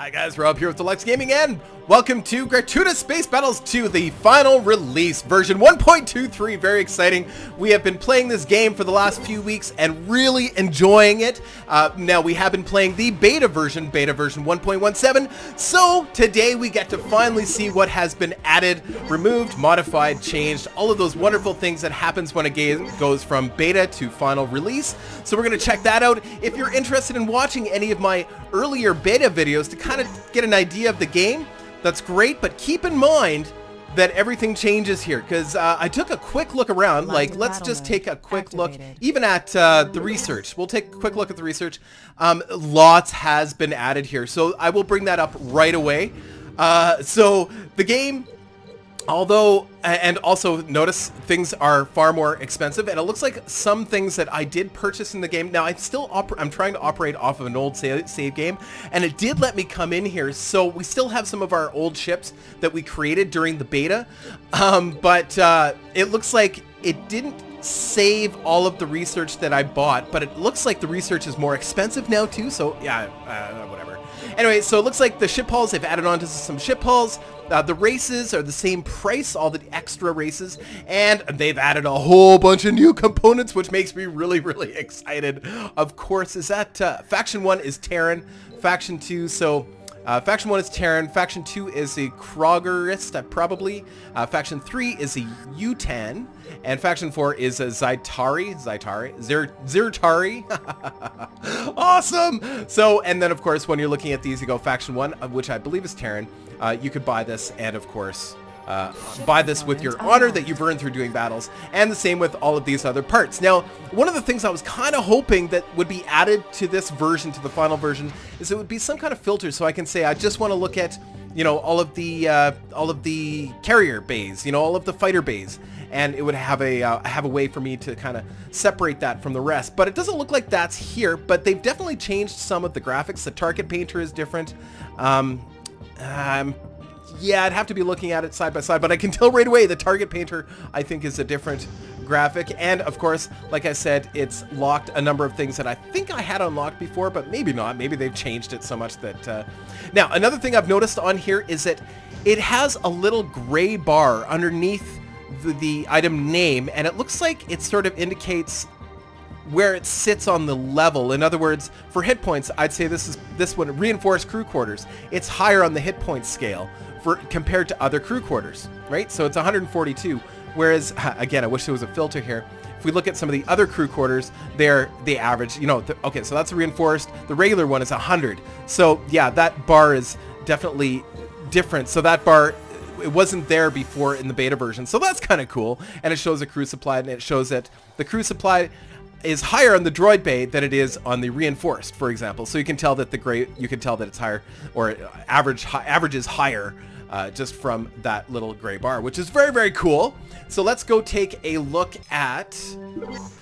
Hi guys, Rob here with Deluks Gaming and welcome to Gratuitous Space Battles 2, the final release, version 1.23. Very exciting. We have been playing this game for the last few weeks and really enjoying it. Now we have been playing the beta version 1.17. So today we get to finally see what has been added, removed, modified, changed, all of those wonderful things that happens when a game goes from beta to final release. So we're going to check that out. If you're interested in watching any of my earlier beta videos to kind of get an idea of the game, that's great, but keep in mind that everything changes here, because I took a quick look around. Like, let's just take a quick look even at the research. We'll take a quick look at the research. Lots has been added here, so I will bring that up right away. So the game, although, and also notice things are far more expensive, and it looks like some things that I did purchase in the game. Now I'm trying to operate off of an old save game, and it did let me come in here, so we still have some of our old ships that we created during the beta, but it looks like it didn't save all of the research that I bought, but it looks like the research is more expensive now too, so yeah, whatever. Anyway, so it looks like the ship hulls, they've added on to some ship hulls. The races are the same price, all the extra races, and they've added a whole bunch of new components, which makes me really, really excited. Of course, is that Faction 1 is Terran, Faction 2, so Faction 1 is Terran, Faction 2 is a Kroggerist, probably, Faction 3 is a Utan, and Faction 4 is a Zyrtari. Awesome! So, and then of course, when you're looking at these, you go Faction 1, which I believe is Terran. You could buy this, and of course, buy this with your honor that you've earned through doing battles, and the same with all of these other parts. Now, one of the things I was kind of hoping that would be added to this version, to the final version, is it would be some kind of filter, so I can say I just want to look at, you know, all of the carrier bays, you know, all of the fighter bays, and it would have a way for me to kind of separate that from the rest. But it doesn't look like that's here, but they've definitely changed some of the graphics. The target painter is different. Yeah, I'd have to be looking at it side by side, but I can tell right away the target painter, I think, is a different graphic. And of course, like I said, it's locked a number of things that I think I had unlocked before, but maybe not. Maybe they've changed it so much that... Now, another thing I've noticed on here is that it has a little gray bar underneath the item name, and it looks like it sort of indicates where it sits on the level. In other words, for hit points, I'd say this one, reinforced crew quarters. It's higher on the hit point scale compared to other crew quarters, right? So it's 142. Whereas, again, I wish there was a filter here. If we look at some of the other crew quarters, they average, you know, okay, so that's a reinforced. The regular one is 100. So yeah, that bar is definitely different. So that bar, it wasn't there before in the beta version. So that's kind of cool. And it shows a crew supply, and it shows that the crew supply is higher on the droid bay than it is on the reinforced, for example. So you can tell that you can tell that it's higher, or average is higher, just from that little gray bar, which is very, very cool. So let's go take a look at,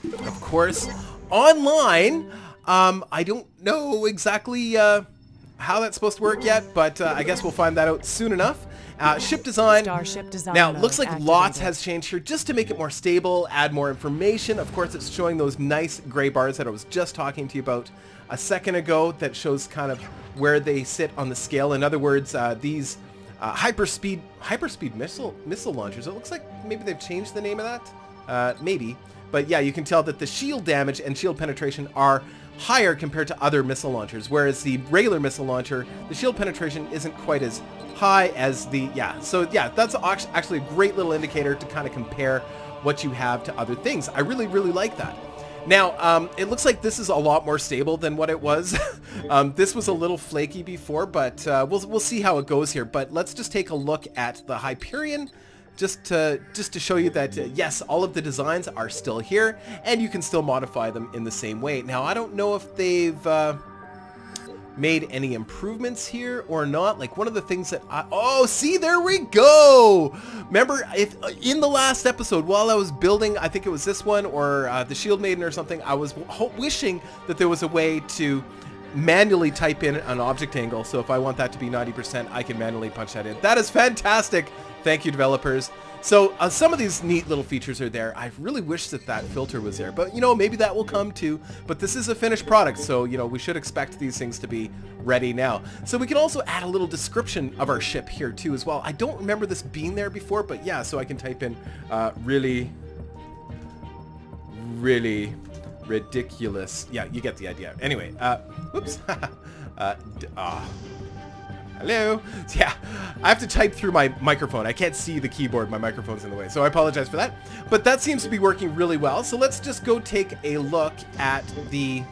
of course, online. I don't know exactly how that's supposed to work yet, but I guess we'll find that out soon enough. Ship design. Starship design. Now, it looks like lots has changed here just to make it more stable, add more information. Of course, it's showing those nice gray bars that I was just talking to you about a second ago that shows kind of where they sit on the scale. In other words, these hyperspeed missile launchers, it looks like maybe they've changed the name of that. Maybe. But yeah, you can tell that the shield damage and shield penetration are higher compared to other missile launchers, whereas the regular missile launcher, the shield penetration isn't quite as high as the, so yeah, that's actually a great little indicator to kind of compare what you have to other things. I really, really like that. Now, it looks like this is a lot more stable than what it was. This was a little flaky before, but we'll see how it goes here. But let's just take a look at the Hyperion, just to show you that, yes, all of the designs are still here, and you can still modify them in the same way. Now, I don't know if they've made any improvements here or not. Like, one of the things that oh, see, there we go. Remember, if in the last episode, while I was building, I think it was this one or the Shield Maiden or something, I was wishing that there was a way to manually type in an object angle. So if I want that to be 90%, I can manually punch that in. That is fantastic. Thank you, developers. So some of these neat little features are there. I really wish that that filter was there, but you know, maybe that will come too. But this is a finished product, so you know, we should expect these things to be ready now. So we can also add a little description of our ship here too as well. I don't remember this being there before, but yeah, so I can type in really ridiculous. Yeah, you get the idea. Anyway, whoops. Hello? Yeah, I have to type through my microphone. I can't see the keyboard. My microphone's in the way, so I apologize for that. But that seems to be working really well. So let's just go take a look at the...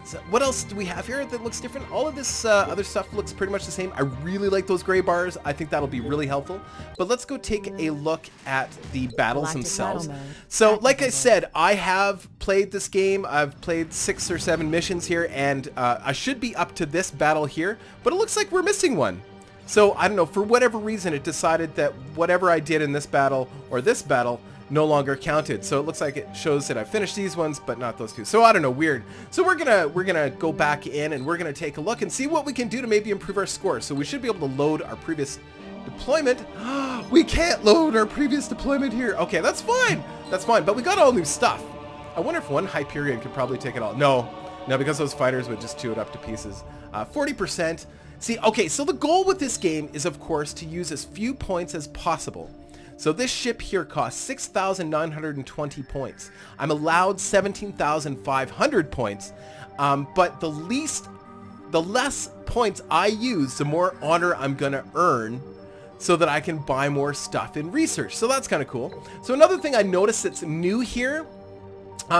so what else do we have here that looks different? All of this other stuff looks pretty much the same. I really like those gray bars. I think that'll be really helpful. But let's go take a look at the battles themselves. So like I said, I have played this game. I've played 6 or 7 missions here, and I should be up to this battle here, but it looks like we're missing one. So I don't know, for whatever reason, it decided that whatever I did in this battle or this battle no longer counted. So it looks like it shows that I finished these ones, but not those two. So I don't know, weird. So we're gonna go back in and we're gonna take a look and see what we can do to maybe improve our score. So we should be able to load our previous deployment. We can't load our previous deployment here. Okay, that's fine. That's fine. But we got all new stuff. I wonder if one Hyperion could probably take it all. No, because those fighters would just chew it up to pieces. 40%. See, okay, so the goal with this game is, of course, to use as few points as possible. So this ship here costs 6,920 points. I'm allowed 17,500 points, but the less points I use, the more honor I'm gonna earn so that I can buy more stuff in research. So that's kind of cool. So another thing I noticed that's new here,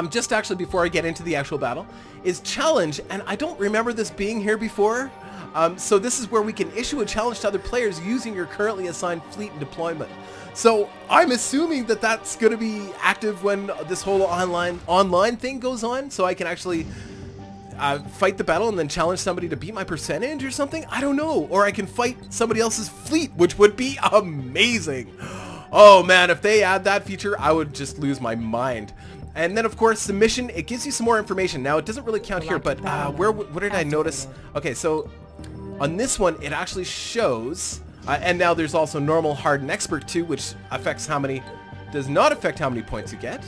just actually before I get into the actual battle, is challenge, and I don't remember this being here before. So this is where we can issue a challenge to other players using your currently assigned fleet and deployment. So I'm assuming that that's going to be active when this whole online thing goes on, so I can actually fight the battle and then challenge somebody to beat my percentage or something. I don't know. Or I can fight somebody else's fleet, which would be amazing. Oh man, if they add that feature, I would just lose my mind. And then of course the mission, it gives you some more information. Now it doesn't really count here, but what did I notice? Okay, so on this one, it actually shows, and now there's also normal, hard, and expert too, which does not affect how many points you get.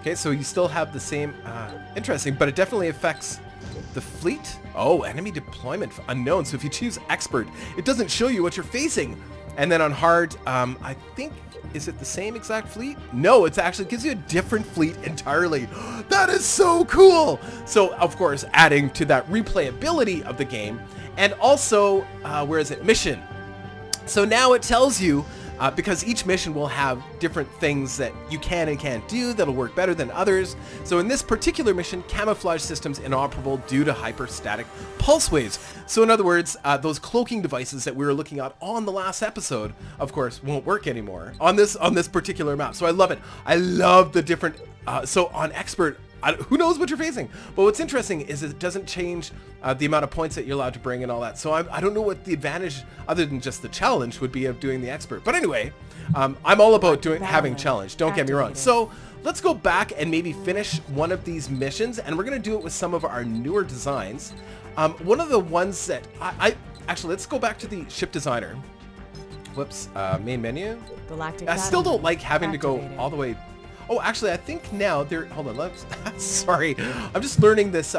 Okay, so you still have the same, interesting, but it definitely affects the fleet. Oh, enemy deployment unknown. So if you choose expert, it doesn't show you what you're facing. And then on hard, I think, is it the same exact fleet? No, it actually gives you a different fleet entirely. That is so cool. So of course, adding to that replayability of the game, and also, where is it? Mission. So now it tells you, because each mission will have different things that you can and can't do that'll work better than others. So in this particular mission, camouflage systems inoperable due to hyperstatic pulse waves. So in other words, those cloaking devices that we were looking at on the last episode, of course, won't work anymore on this particular map. So I love it. I love the different, so on expert, who knows what you're facing? But what's interesting is it doesn't change the amount of points that you're allowed to bring and all that. So I don't know what the advantage, other than just the challenge, would be of doing the expert. But anyway, I'm all about having challenge. Don't get me wrong. So let's go back and maybe finish one of these missions, and we're going to do it with some of our newer designs. One of the ones that actually, let's go back to the ship designer. Whoops, main menu. I still don't like having to go all the way. Oh, actually, I think now hold on, sorry. I'm just learning this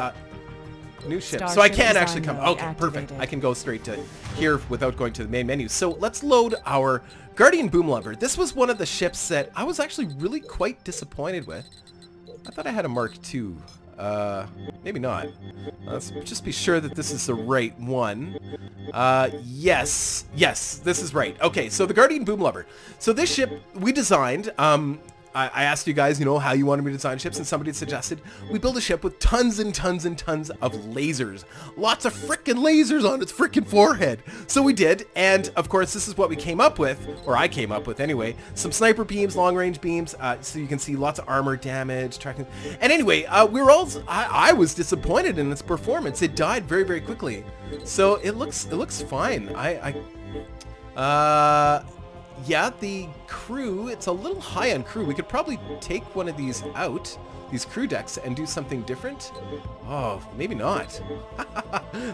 new ship. So I can actually come. Okay, perfect. I can go straight to here without going to the main menu. So let's load our Guardian Boom Lover. This was one of the ships that I was actually really quite disappointed with. I thought I had a Mark II. Maybe not. Let's just be sure that this is the right one. Yes, this is right. Okay, so the Guardian Boom Lover. So this ship we designed, I asked you guys, how you wanted me to design ships, and somebody suggested we build a ship with tons and tons and tons of lasers. Lots of frickin' lasers on its frickin' forehead. So we did, and of course this is what we came up with, or I came up with anyway. Some sniper beams, long-range beams, so you can see lots of armor damage, tracking. And anyway, I was disappointed in its performance. It died very, very quickly. So it looks fine. Yeah, the crew, it's a little high on crew. We could probably take one of these out, these crew decks and do something different? Oh, maybe not.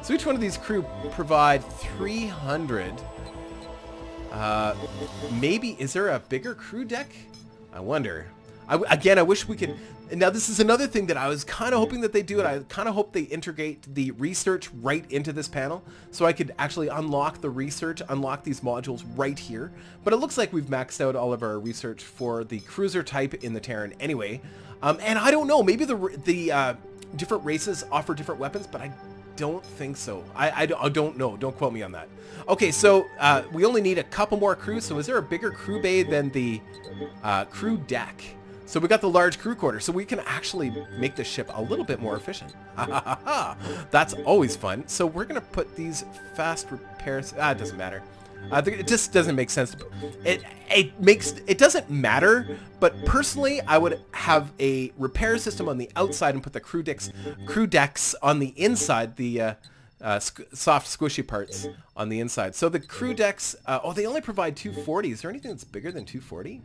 So each one of these crew provide 300. Maybe, is there a bigger crew deck? I wonder. Again, I wish we could... Now, this is another thing that I was kind of hoping that they do, and I kind of hope they integrate the research right into this panel, so I could actually unlock the research, unlock these modules right here. But it looks like we've maxed out all of our research for the cruiser type in the Terran anyway. And I don't know, maybe the different races offer different weapons, but I don't think so. I don't know. Don't quote me on that. Okay, so we only need a couple more crews. So is there a bigger crew bay than the crew deck? So we got the large crew quarters, so we can actually make the ship a little bit more efficient. That's always fun. So we're gonna put these fast repairs. It doesn't matter. It just doesn't make sense. It doesn't matter. But personally, I would have a repair system on the outside and put the crew decks on the inside. The soft squishy parts on the inside. So the crew decks. Oh, they only provide 240. Is there anything that's bigger than 240?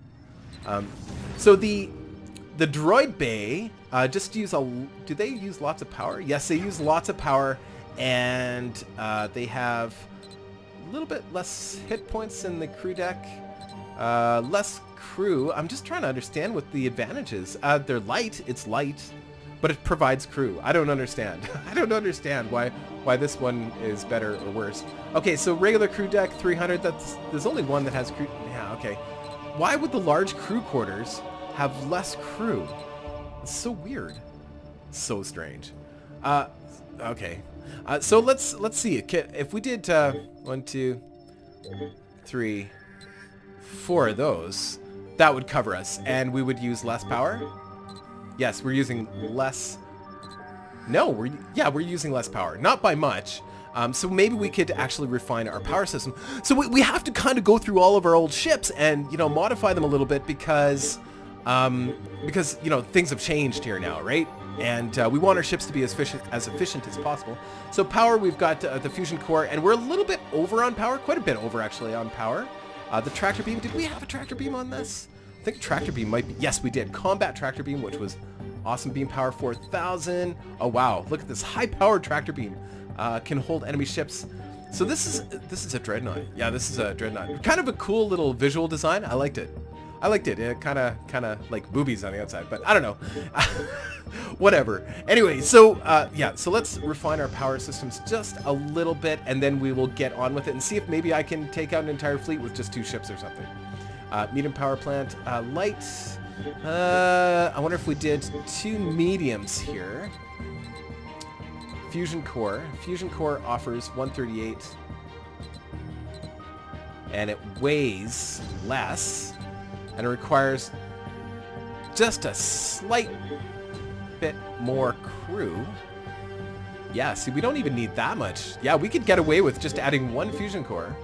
So the droid bay just use do they use lots of power? Yes, they use lots of power, and they have a little bit less hit points than the crew deck, less crew. I'm just trying to understand what the advantage is. They're light, it's light, but it provides crew. I don't understand. I don't understand why this one is better or worse. Okay, so regular crew deck 300. There's only one that has crew. Yeah, okay. Why would the large crew quarters have less crew? It's so weird. So strange. Okay. So let's see. If we did 1, 2, 3, 4 of those, that would cover us, and we would use less power. Yes, we're using less. No, we're using less power. Not by much. So maybe we could actually refine our power system. So we have to kind of go through all of our old ships and, you know, modify them a little bit because you know, things have changed here now, right? And we want our ships to be as efficient as possible. So power, we've got the fusion core, and we're a little bit over on power, quite a bit over actually on power. The tractor beam, did we have a tractor beam on this? I think tractor beam might be, yes we did. Combat tractor beam, which was awesome. Beam power 4,000. Oh wow, look at this high powered tractor beam. Can hold enemy ships. So this is a dreadnought. Yeah, this is a dreadnought. Kind of a cool little visual design. I liked it. It kind of like boobies on the outside, but I don't know. Whatever. Anyway, so yeah, so let's refine our power systems just a little bit, and then we will get on with it and see if maybe I can take out an entire fleet with just 2 ships or something. Medium power plant, light. I wonder if we did 2 mediums here. Fusion core. Fusion core offers 138, and it weighs less, and it requires just a slight bit more crew. Yeah, see, we don't even need that much. Yeah, we could get away with just adding 1 fusion core.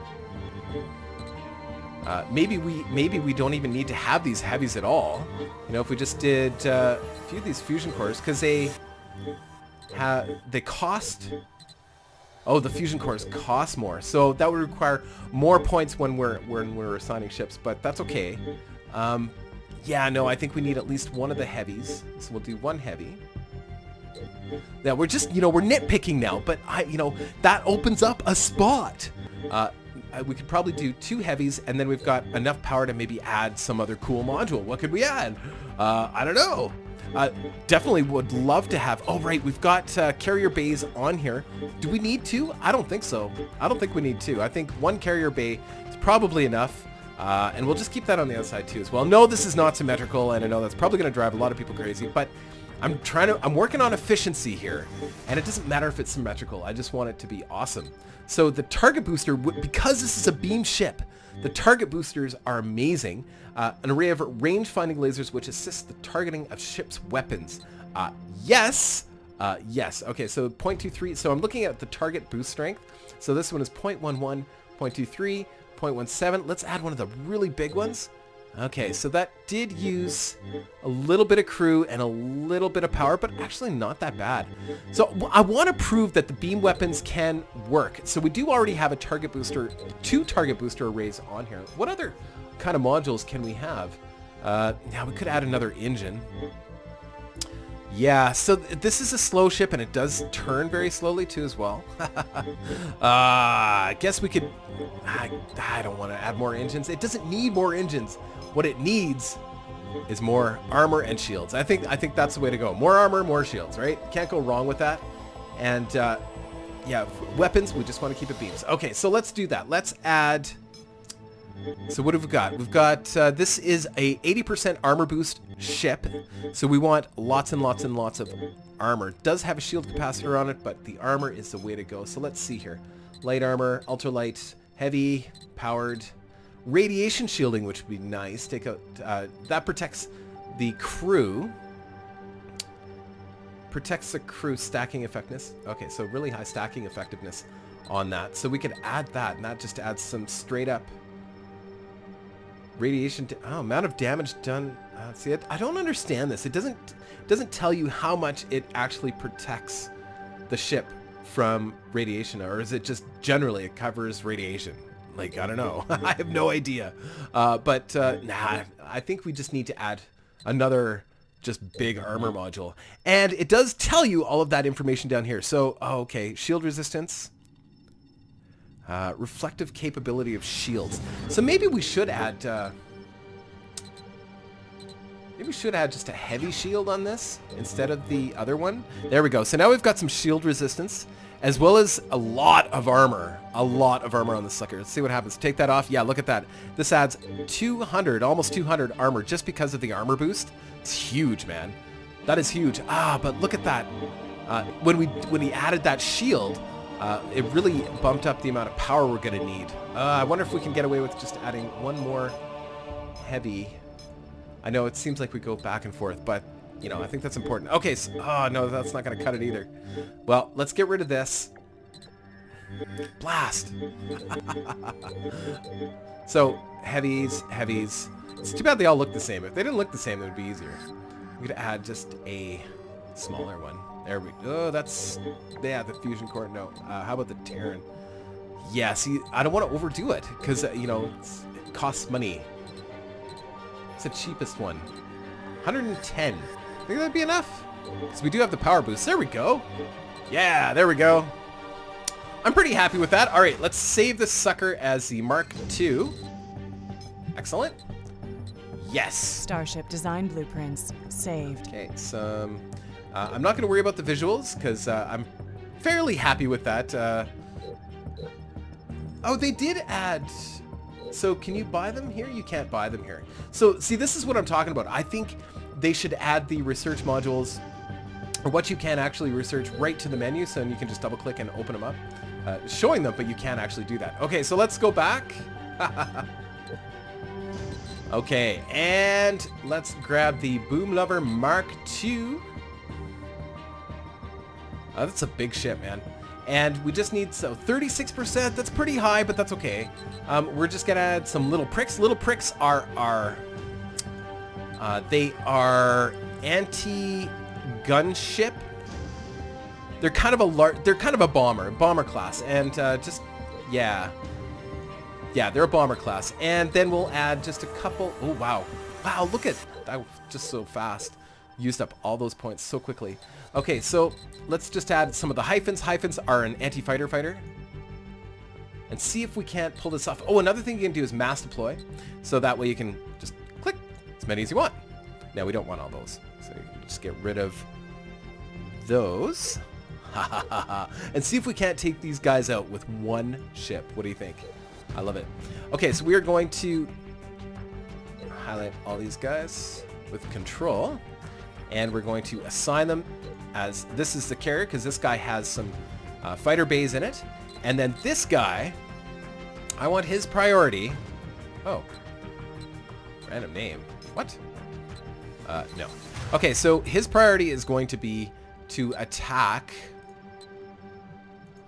Maybe we don't even need to have these heavies at all. You know, if we just did a few of these fusion cores, because they cost. Oh, the fusion cores cost more, so that would require more points when we're assigning ships, but that's okay. Yeah, no, I think we need at least 1 of the heavies, so we'll do 1 heavy. Yeah, we're just, you know, we're nitpicking now, but you know, that opens up a spot. We could probably do 2 heavies, and then we've got enough power to maybe add some other cool module. What could we add? I don't know. Definitely would love to have. Oh, right, we've got carrier bays on here. Do we need 2? I don't think so. I don't think we need 2. I think 1 carrier bay is probably enough. And we'll just keep that on the outside too as well. No, this is not symmetrical, and I know that's probably going to drive a lot of people crazy, but I'm working on efficiency here, and it doesn't matter if it's symmetrical. I just want it to be awesome. So the target booster, because this is a beam ship, the target boosters are amazing. An array of range-finding lasers which assist the targeting of ship's weapons. Yes. Yes. Okay, so 0.23. So I'm looking at the target boost strength. So this one is 0.11, 0.23, 0.17. Let's add one of the really big ones. Okay, so that did use a little bit of crew and a little bit of power, but actually not that bad. So I want to prove that the beam weapons can work. So we do already have a target booster, 2 target booster arrays on here. What other kind of modules can we have? Yeah, we could add another engine. Yeah, so this is a slow ship, and it does turn very slowly too as well. I guess we could... I don't want to add more engines. It doesn't need more engines. What it needs is more armor and shields. I think that's the way to go. More armor, more shields, right? Can't go wrong with that. And yeah, weapons, we just want to keep it beams. Okay, so let's do that. Let's add... So what have we got? We've got, this is a 80% armor boost ship. So we want lots and lots and lots of armor. It does have a shield capacitor on it, but the armor is the way to go. So let's see here. Light armor, ultralight, heavy, powered, radiation shielding, which would be nice. Take out, that protects the crew. Protects the crew stacking effectiveness. Okay, so really high stacking effectiveness on that. So we could add that, and that just adds some straight up radiation. Amount of damage done. See, I don't understand this. It doesn't tell you how much it actually protects the ship from radiation, or is it just generally it covers radiation? Like, I don't know. I have no idea. But nah, I think we just need to add another just big armor module. And it does tell you all of that information down here. So, okay, shield resistance. Reflective capability of shields. So maybe we should add just a heavy shield on this instead of the other one. There we go. So now we've got some shield resistance as well as a lot of armor. A lot of armor on the sucker. Let's see what happens. Take that off. Yeah, look at that. This adds 200, almost 200 armor just because of the armor boost. It's huge, man. That is huge. But look at that. When we added that shield, it really bumped up the amount of power we're going to need. I wonder if we can get away with just adding one more heavy. I know it seems like we go back and forth, but, you know, I think that's important. Okay, so, no, that's not going to cut it either. Well, let's get rid of this. Blast! So, heavies. It's too bad they all look the same. If they didn't look the same, it would be easier. We could add just a smaller one. There we go. Oh, that's... Yeah, the fusion core. No. How about the Terran? Yeah, see, I don't want to overdo it because, you know, it costs money. It's the cheapest one. 110. Think that'd be enough? Because we do have the power boost. There we go. Yeah, there we go. I'm pretty happy with that. All right, let's save this sucker as the Mark II. Excellent. Yes. Starship design blueprints saved. Okay, some... I'm not going to worry about the visuals because I'm fairly happy with that. Oh, they did add... So can you buy them here? You can't buy them here. So see, this is what I'm talking about. I think they should add the research modules, or what you can actually research, right to the menu, so you can just double click and open them up. Showing them, but you can't actually do that. Okay, so let's go back. Okay, and let's grab the Boom Lover Mark II. That's a big ship, man. And we just need, so 36%, that's pretty high, but that's okay. We're just gonna add some little pricks. Little pricks are they are anti-gunship. They're kind of a bomber class, and yeah, they're a bomber class. And then we'll add just a couple. Oh wow, look at that, just so fast. Used up all those points so quickly. Okay, so let's just add some of the hyphens. Hyphens are an anti-fighter fighter. And see if we can't pull this off. Oh, another thing you can do is mass deploy. So that way you can just click as many as you want. Now we don't want all those. So you can just get rid of those. And see if we can't take these guys out with one ship. What do you think? I love it. Okay, so we are going to highlight all these guys with control. And we're going to assign them as, this is the carrier, because this guy has some fighter bays in it. And then this guy, I want his priority. Oh, random name. What? No. Okay, so his priority is going to be to attack.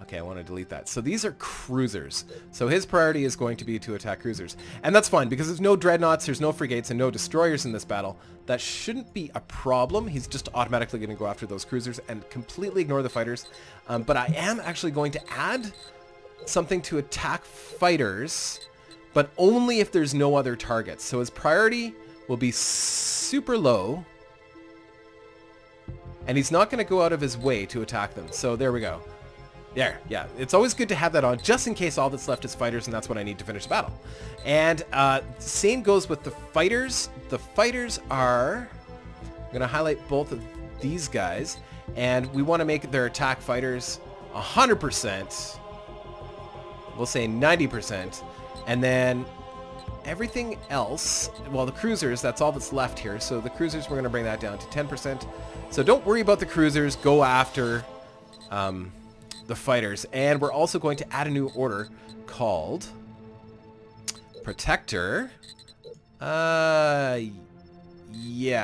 Okay, I want to delete that. So these are cruisers. So his priority is going to be to attack cruisers. And that's fine, because there's no dreadnoughts, there's no frigates, and no destroyers in this battle. That shouldn't be a problem. He's just automatically going to go after those cruisers and completely ignore the fighters. But I am actually going to add something to attack fighters, but only if there's no other targets. So his priority will be super low. And he's not going to go out of his way to attack them. So there we go. There, yeah. It's always good to have that on, just in case all that's left is fighters, and that's what I need to finish the battle. And same goes with the fighters. The fighters are... I'm going to highlight both of these guys, and we want to make their attack fighters 100%. We'll say 90%. And then everything else, well, the cruisers, that's all that's left here. So the cruisers, we're going to bring that down to 10%. So don't worry about the cruisers. Go after... the fighters, and we're also going to add a new order called Protector. Yeah,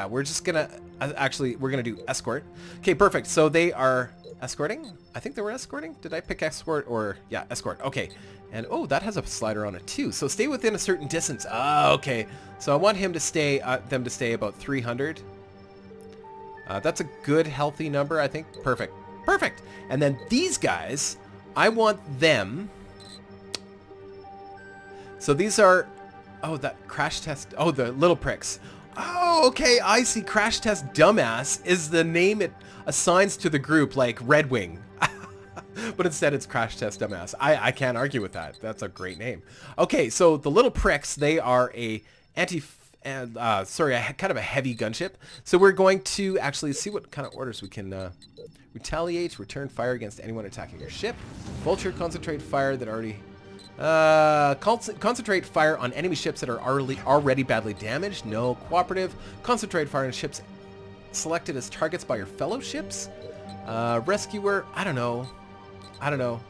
we're just gonna actually we're gonna do Escort. Okay, perfect. So they are escorting. I think they were escorting. Did I pick Escort or yeah, Escort? Okay, and oh, that has a slider on it too. So stay within a certain distance. Okay. So I want him to stay, them to stay about 300. That's a good healthy number, I think. Perfect. Perfect. And then these guys, I want them. So these are, oh, that crash test. Oh, the little pricks. Oh, okay. I see. Crash test dumbass is the name it assigns to the group, like Red Wing. But instead it's crash test dumbass. I can't argue with that. That's a great name. Okay. So the little pricks, they are a kind of a heavy gunship. So we're going to actually see what kind of orders we can retaliate, return fire against anyone attacking your ship. Vulture, concentrate fire that already... concentrate fire on enemy ships that are already badly damaged. No. Cooperative, concentrate fire on ships selected as targets by your fellow ships. Rescuer, I don't know.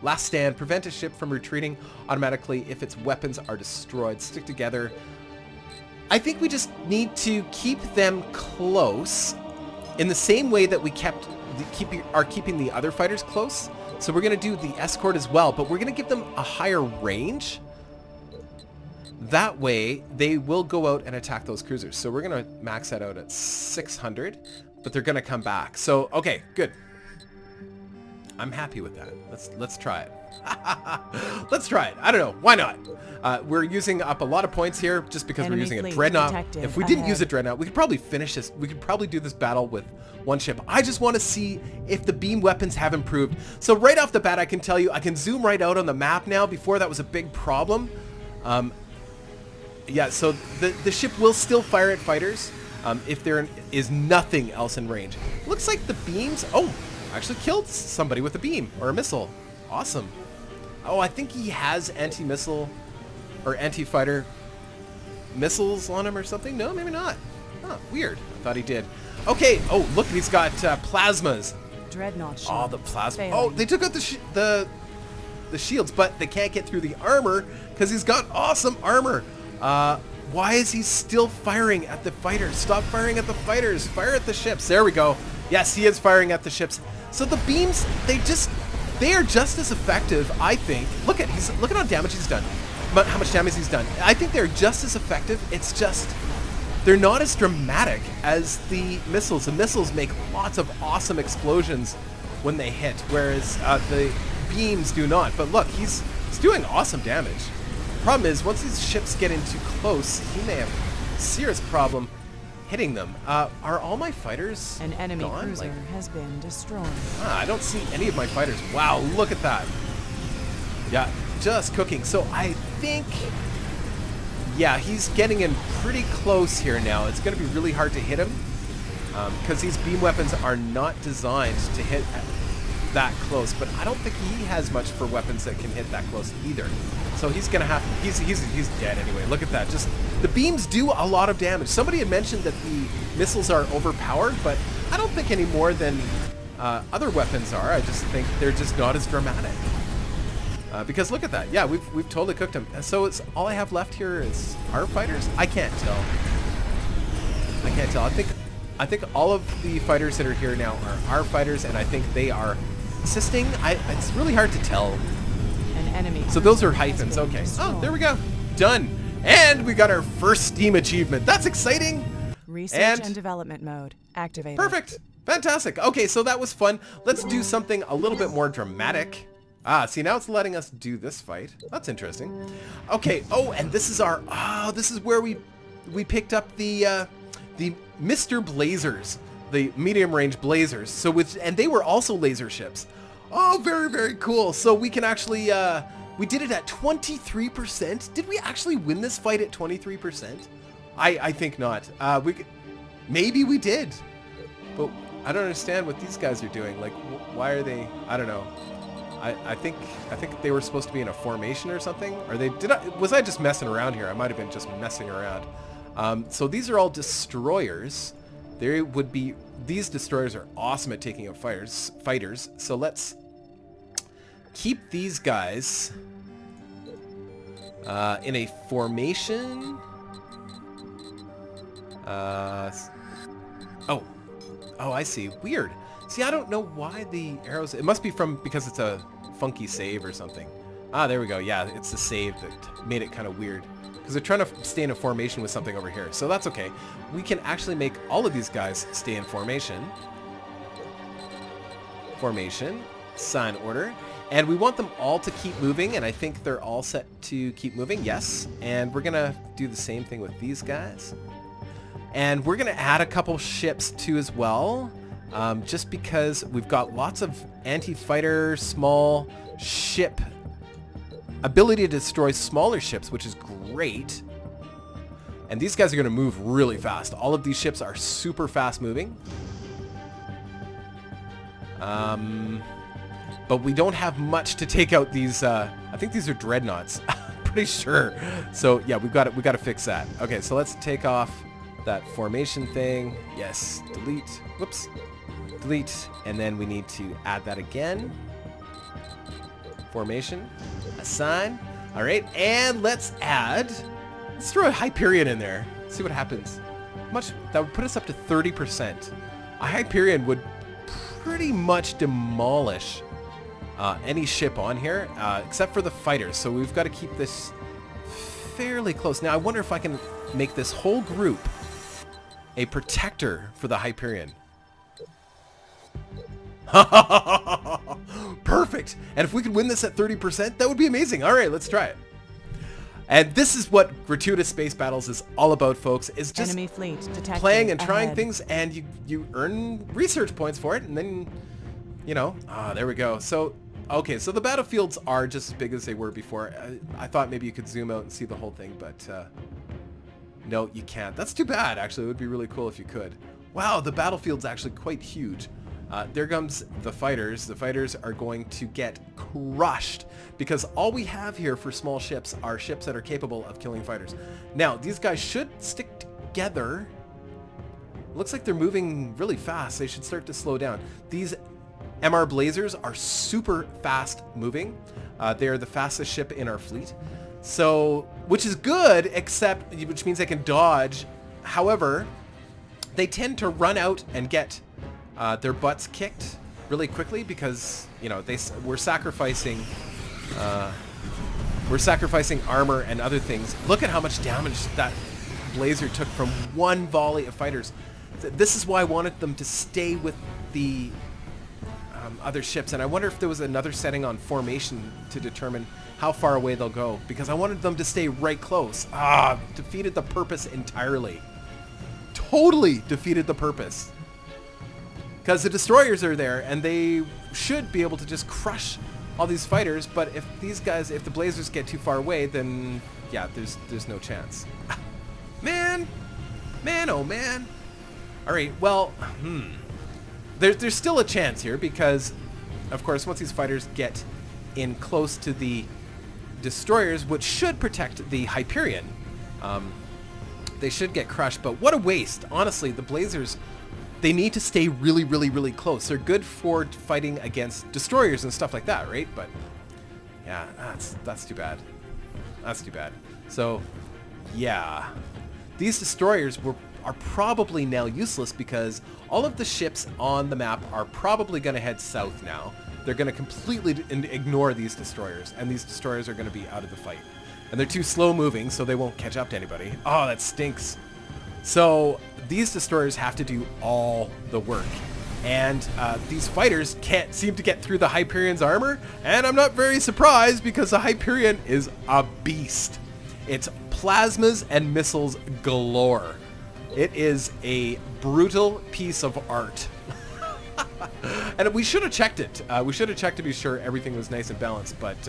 Last stand, prevent a ship from retreating automatically if its weapons are destroyed. Stick together. I think we just need to keep them close in the same way that we are keeping the other fighters close. So we're going to do the escort as well, but we're going to give them a higher range. That way they will go out and attack those cruisers. So we're going to max that out at 600, but they're going to come back. So, okay, good. I'm happy with that. Let's try it. Let's try it. I don't know. Why not? We're using up a lot of points here just because we're using a dreadnought. If we didn't use a dreadnought, we could probably finish this. We could probably do this battle with one ship. I just want to see if the beam weapons have improved. So right off the bat, I can tell you, I can zoom right out on the map now. Before that was a big problem. Yeah, so the ship will still fire at fighters if there is nothing else in range. Looks like the beams... Oh, actually killed somebody with a beam or a missile. Awesome. Oh, I think he has anti-missile or anti-fighter missiles on him or something. No, maybe not. Huh, weird. I thought he did. Okay. Oh, look, he's got plasmas. Dreadnought shield. Oh, the plasma. Failing. Oh, they took out the shields, but they can't get through the armor because he's got awesome armor. Why is he still firing at the fighters? Stop firing at the fighters. Fire at the ships. There we go. Yes, he is firing at the ships. So the beams, they are just as effective, I think. Look at how damage he's done. But how much damage he's done. I think they're just as effective. It's just they're not as dramatic as the missiles. The missiles make lots of awesome explosions when they hit, whereas the beams do not. But look, he's doing awesome damage. Problem is, once these ships get in too close, he may have a serious problem hitting them. Are all my fighters An enemy gone? cruiser has been destroyed. I don't see any of my fighters. Wow, look at that. Yeah, just cooking. So I think, yeah, he's getting in pretty close here now. It's going to be really hard to hit him because these beam weapons are not designed to hit that close. But I don't think he has much for weapons that can hit that close either. So he's gonna have. He's dead anyway. Look at that. Just the beams do a lot of damage. Somebody had mentioned that the missiles are overpowered, but I don't think any more than other weapons are. I just think they're just not as dramatic. Because look at that. Yeah, we've totally cooked them. And so it's all I have left here is our fighters. I can't tell. I think all of the fighters that are here now are our fighters, and I think they are assisting. It's really hard to tell. Enemy. So those are hyphens. Okay. Oh, there we go. Done. And we got our first Steam achievement. That's exciting. Research and development mode activated. Perfect. Fantastic. Okay, so that was fun. Let's do something a little bit more dramatic. See, now it's letting us do this fight. That's interesting. Okay. Oh, and this is this is where we picked up the Mr. Blazers. the medium range blazers. So and they were also laser ships. Oh, very, very cool. So we can actually, we did it at 23%. Did we actually win this fight at 23%? I think not. Maybe we did, but I don't understand what these guys are doing. Like, why are they? I don't know. I think they were supposed to be in a formation or something. Or was I just messing around here? I might have been just messing around. So these are all destroyers. These destroyers are awesome at taking out fighters. So let's keep these guys in a formation. Oh, I see. Weird. See, I don't know why the arrows... It must be because it's a funky save or something. Ah, there we go. Yeah, it's the save that made it kind of weird. Because they're trying to stay in a formation with something over here. So that's okay. We can actually make all of these guys stay in formation. Formation. Sign order. And we want them all to keep moving. And I think they're all set to keep moving. Yes. And we're going to do the same thing with these guys. And we're going to add a couple ships too as well. Just because we've got lots of anti-fighter small ship ability to destroy smaller ships, which is great. And these guys are going to move really fast. All of these ships are super fast moving. But we don't have much to take out these. I think these are dreadnoughts. Pretty sure. So yeah, we've got to fix that. Okay, so let's take off that formation thing. Yes, delete. Whoops. Delete, and then we need to add that again. Formation, assign. All right, and let's throw a Hyperion in there. See what happens. That would put us up to 30%. A Hyperion would pretty much demolish any ship on here, except for the fighters. So we've got to keep this fairly close. Now I wonder if I can make this whole group a protector for the Hyperion. Perfect. And if we could win this at 30%, that would be amazing. All right, let's try it. And this is what Gratuitous Space Battles is all about, folks. Is just enemy fleet detected playing and trying ahead. things, and you earn research points for it, and then, you know, there we go. So, okay, so the battlefields are just as big as they were before. I thought maybe you could zoom out and see the whole thing, but no, you can't. That's too bad, actually. It would be really cool if you could. Wow, the battlefield's actually quite huge. There comes the fighters. The fighters are going to get crushed because all we have here for small ships are ships that are capable of killing fighters. Now, these guys should stick together. Looks like they're moving really fast. They should start to slow down. These MR Blazers are super fast moving. They are the fastest ship in our fleet. So, which is good, which means they can dodge. However, they tend to run out and get their butts kicked really quickly because, you know, we're sacrificing armor and other things. Look at how much damage that Blazer took from one volley of fighters. This is why I wanted them to stay with the other ships, and I wonder if there was another setting on formation to determine how far away they'll go, because I wanted them to stay right close. Defeated the purpose entirely. Totally defeated the purpose. Because the destroyers are there, and they should be able to just crush all these fighters, but if the Blazers get too far away, then yeah, there's no chance. Man, oh man. All right, well, there's still a chance here because, of course, once these fighters get in close to the destroyers, which should protect the Hyperion, they should get crushed. But what a waste! Honestly, the Blazers, they need to stay really, really, really close. They're good for fighting against destroyers and stuff like that, right? But yeah, that's too bad. That's too bad. So yeah, these destroyers are probably now useless because all of the ships on the map are probably going to head south now. They're going to completely ignore these destroyers, and these destroyers are going to be out of the fight. And they're too slow moving, so they won't catch up to anybody. Oh, that stinks. So these destroyers have to do all the work. And these fighters can't seem to get through the Hyperion's armor, and I'm not very surprised because the Hyperion is a beast. It's plasmas and missiles galore. It is a brutal piece of art. And we should have checked it. We should have checked to be sure everything was nice and balanced, but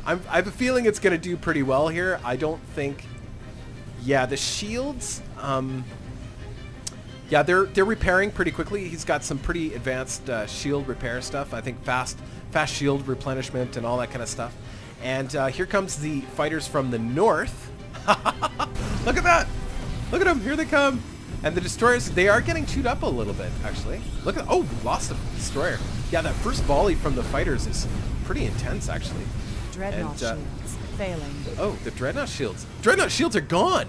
I have a feeling it's going to do pretty well here. I don't think... Yeah, the shields... yeah, they're repairing pretty quickly. He's got some pretty advanced shield repair stuff. I think fast shield replenishment and all that kind of stuff. And here comes the fighters from the north. Look at that! Look at them! Here they come! And the destroyers, they are getting chewed up a little bit, actually. Look at... Oh, we lost a destroyer. Yeah, that first volley from the fighters is pretty intense, actually. Dreadnought shields failing. Oh, the Dreadnought shields. Dreadnought shields are gone!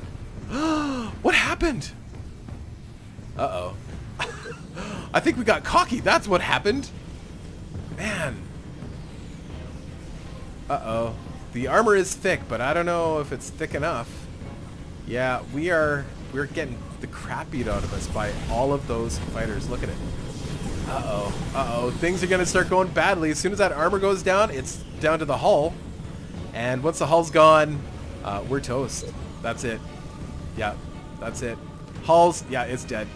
What happened? Uh-oh. I think we got cocky. That's what happened. Man. Uh-oh. The armor is thick, but I don't know if it's thick enough. Yeah, we're getting the crap beat out of us by all of those fighters. Look at it. Uh-oh. Uh-oh. Things are going to start going badly. As soon as that armor goes down, it's down to the hull. And once the hull's gone, we're toast. That's it. Yeah, that's it. Hulls, yeah, it's dead.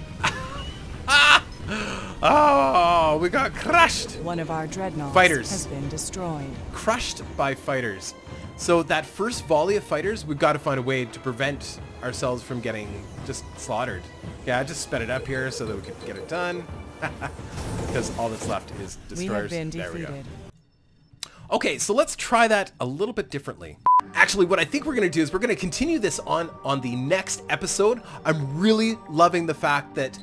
Oh, we got crushed. One of our dreadnoughts fighters has been destroyed. Crushed by fighters. So that first volley of fighters, we've got to find a way to prevent ourselves from getting just slaughtered. Yeah, I just sped it up here so that we could get it done. Because all that's left is destroyers. We have been there we defeated. go. Okay, so let's try that a little bit differently. Actually, what I think we're going to do is we're going to continue this on the next episode. I'm really loving the fact that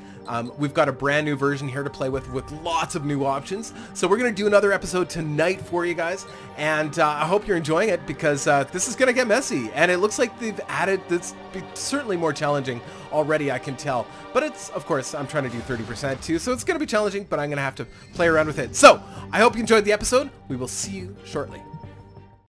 we've got a brand new version here to play with lots of new options. So we're going to do another episode tonight for you guys. And I hope you're enjoying it because this is going to get messy. And it looks like they've added this certainly more challenging already, I can tell. But it's, of course, I'm trying to do 30% too. So it's going to be challenging, but I'm going to have to play around with it. So I hope you enjoyed the episode. We will see you shortly.